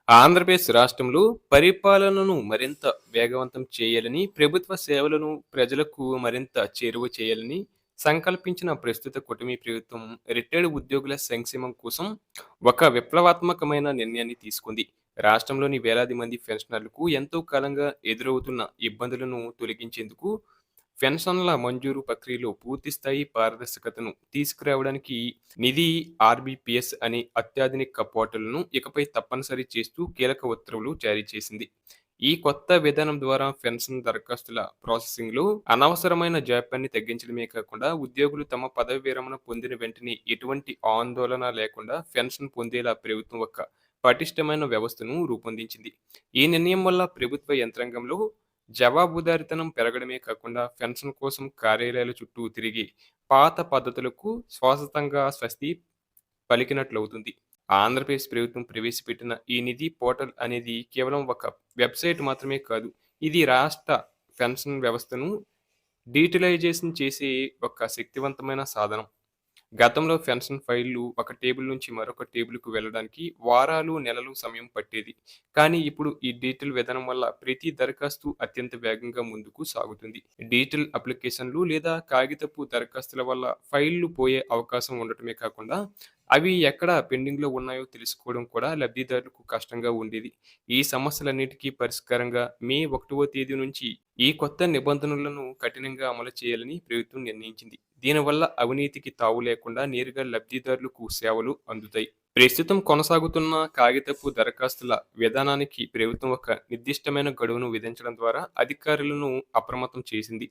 ఆంధ్రప్రదేశ్ రాష్ట్రంలో పరిపాలనను మరింత వేగవంతం చేయాలని, ప్రభుత్వ సేవలను ప్రజలకు మరింత చేరువ చేయాలని సంకల్పించిన ప్రస్తుత కూటమి ప్రభుత్వం రిటైర్డ్ ఉద్యోగుల సంక్షేమం కోసం ఒక విప్లవాత్మకమైన నిర్ణయాన్ని తీసుకుంది. రాష్ట్రంలోని వేలాది మంది పెన్షనర్లకు ఎంతో కాలంగా ఎదురవుతున్న ఇబ్బందులను తొలగించేందుకు పెన్షన్ల మంజూరు ప్రక్రియలో పూర్తిస్థాయి పారదర్శకతను తీసుకురావడానికి నిధి ఆర్బీపీఎస్ అనే అత్యాధునిక పోర్టల్‌ను ఇకపై తప్పనిసరి చేస్తూ కీలక ఉత్తర్వులు జారీ చేసింది. ఈ కొత్త విధానం ద్వారా పెన్షన్ దరఖాస్తుల ప్రాసెసింగ్‌లో అనవసరమైన జాప్యాన్ని తగ్గించడమే కాకుండా, ఉద్యోగులు తమ పదవి విరమణ పొందిన వెంటనే ఎటువంటి ఆందోళన లేకుండా పెన్షన్ పొందేలా ప్రభుత్వం ఒక పటిష్టమైన వ్యవస్థను రూపొందించింది. ఈ నిర్ణయం వల్ల ప్రభుత్వ యంత్రాంగంలో జవాబుదారీతనం పెరగడమే కాకుండా, పెన్షన్ కోసం కార్యాలయాల చుట్టూ తిరిగి పాత పద్ధతులకు శాశ్వతంగా స్వస్తి పలికినట్లవుతుంది. ఆంధ్రప్రదేశ్ ప్రభుత్వం ప్రవేశపెట్టిన ఈ నిధి పోర్టల్ అనేది కేవలం ఒక వెబ్‌సైట్ మాత్రమే కాదు. ఇది రాష్ట్ర పెన్షన్ వ్యవస్థను డిజిటలైజేషన్ చేసే ఒక శక్తివంతమైన సాధనం. గతంలో పెన్షన్ ఫైళ్లు ఒక టేబుల్ నుంచి మరొక టేబుల్‌కు వెళ్ళడానికి వారాలు, నెలలు సమయం పట్టేది. కానీ ఇప్పుడు ఈ డిజిటల్ విధానం వల్ల ప్రతి దరఖాస్తు అత్యంత వేగంగా ముందుకు సాగుతుంది. డిజిటల్ అప్లికేషన్‌లు లేదా కాగితపు దరఖాస్తుల వల్ల ఫైళ్లు పోయే అవకాశం ఉండటమే కాకుండా, అవి ఎక్కడ పెండింగ్‌లో ఉన్నాయో తెలుసుకోవడం కూడా లబ్ధిదారులకు కష్టంగా ఉండేది. ఈ సమస్యలన్నిటికీ పరిష్కారంగా మే 1వ తేదీ నుంచి ఈ కొత్త నిబంధనలను కఠినంగా అమలు చేయాలని ప్రభుత్వం నిర్ణయించింది. దీనివల్ల అవినీతికి తావు లేకుండా నేరుగా లబ్ధిదారులకు సేవలు అందుతాయి. ప్రస్తుతం కొనసాగుతున్న కాగితపు దరఖాస్తుల విధానానికి ప్రభుత్వం ఒక నిర్దిష్టమైన గడువును విధించడం ద్వారా అధికారులను అప్రమత్తం చేసింది.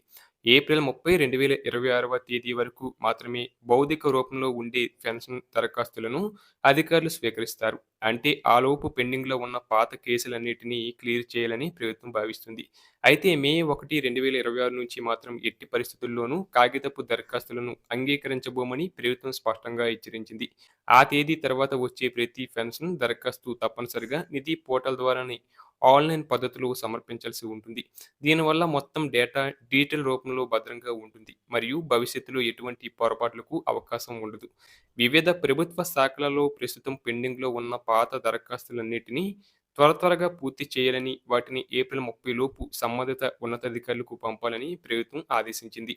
ఏప్రిల్ 30, 2026వ తేదీ వరకు మాత్రమే భౌతిక రూపంలో ఉండే పెన్షన్ దరఖాస్తులను అధికారులు స్వీకరిస్తారు. అంటే ఆలోపు పెండింగ్‌లో ఉన్న పాత కేసులన్నిటినీ క్లియర్ చేయాలని ప్రభుత్వం భావిస్తుంది. అయితే మే 1, 2026 నుంచి మాత్రం ఎట్టి పరిస్థితుల్లోనూ కాగితపు దరఖాస్తులను అంగీకరించబోమని ప్రభుత్వం స్పష్టంగా హెచ్చరించింది. ఆ తేదీ తర్వాత వచ్చే ప్రతి పెన్షన్ దరఖాస్తు తప్పనిసరిగా నిధి పోర్టల్ ద్వారానే ఆన్‌లైన్ పద్ధతిలో సమర్పించాల్సి ఉంటుంది. దీనివల్ల మొత్తం డేటా డిజిటల్ రూపంలో భద్రంగా ఉంటుంది మరియు భవిష్యత్తులో ఎటువంటి పొరపాట్లకు అవకాశం ఉండదు. వివిధ ప్రభుత్వ శాఖలలో ప్రస్తుతం పెండింగ్‌లో ఉన్న పాత దరఖాస్తులన్నిటినీ త్వరగా పూర్తి చేయాలని, వాటిని ఏప్రిల్ 30 లోపు సంబంధిత ఉన్నతాధికారులకు పంపాలని ప్రభుత్వం ఆదేశించింది.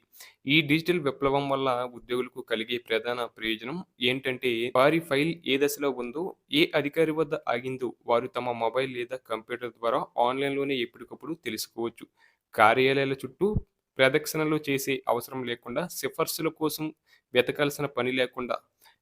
ఈ డిజిటల్ విప్లవం వల్ల ఉద్యోగులకు కలిగే ప్రధాన ప్రయోజనం ఏంటంటే, వారి ఫైల్ ఏ దశలో ఉందో, ఏ అధికారి వద్ద ఆగిందో వారు తమ మొబైల్ లేదా కంప్యూటర్ ద్వారా ఆన్‌లైన్‌లోనే ఎప్పటికప్పుడు తెలుసుకోవచ్చు. కార్యాలయాల చుట్టూ ప్రదక్షిణలు చేసే అవసరం లేకుండా, సిఫార్సుల కోసం వెతకాల్సిన పని లేకుండా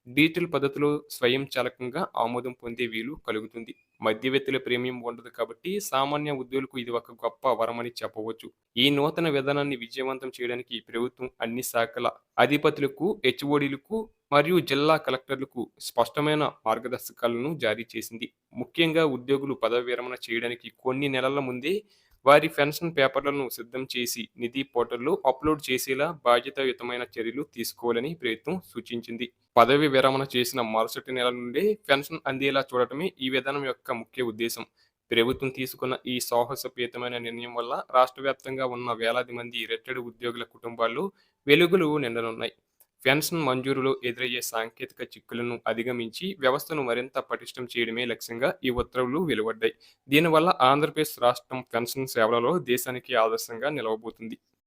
డిజిటల్ పద్ధతిలో స్వయంచాలకంగా ఆమోదం పొందే వీలు కలుగుతుంది. మధ్యవర్తుల ప్రీమియం ఉండదు కాబట్టి సామాన్య ఉద్యోగులకు ఇది ఒక గొప్ప వరమని చెప్పవచ్చు. ఈ నూతన విధానాన్ని విజయవంతం చేయడానికి ప్రభుత్వం అన్ని శాఖల అధిపతులకు, హెచ్ఓడీలకు మరియు జిల్లా కలెక్టర్లకు స్పష్టమైన మార్గదర్శకాలను జారీ చేసింది. ముఖ్యంగా ఉద్యోగులు పదవి విరమణ చేయడానికి కొన్ని నెలల ముందే వారి పెన్షన్ పేపర్లను సిద్ధం చేసి నిధి పోర్టల్‌లో అప్‌లోడ్ చేసేలా బాధ్యతాయుతమైన చర్యలు తీసుకోవాలని ప్రభుత్వం సూచించింది. పదవి విరమణ చేసిన మరుసటి నెల నుండే పెన్షన్ అందేలా చూడటమే ఈ విధానం యొక్క ముఖ్య ఉద్దేశం. ప్రభుత్వం తీసుకున్న ఈ సాహసోపేతమైన నిర్ణయం వల్ల రాష్ట్ర వ్యాప్తంగా ఉన్న వేలాది మంది రిటైర్డ్ ఉద్యోగుల కుటుంబాల్లో వెలుగులు నిండనున్నాయి. పెన్షన్ మంజూరులో ఎదురయ్యే సాంకేతిక చిక్కులను అధిగమించి వ్యవస్థను మరింత పటిష్టం చేయడమే లక్ష్యంగా ఈ ఉత్తర్వులు వెలువడ్డాయి. దీనివల్ల ఆంధ్రప్రదేశ్ రాష్ట్రం పెన్షన్ సేవలలో దేశానికి ఆదర్శంగా నిలవబోతుంది.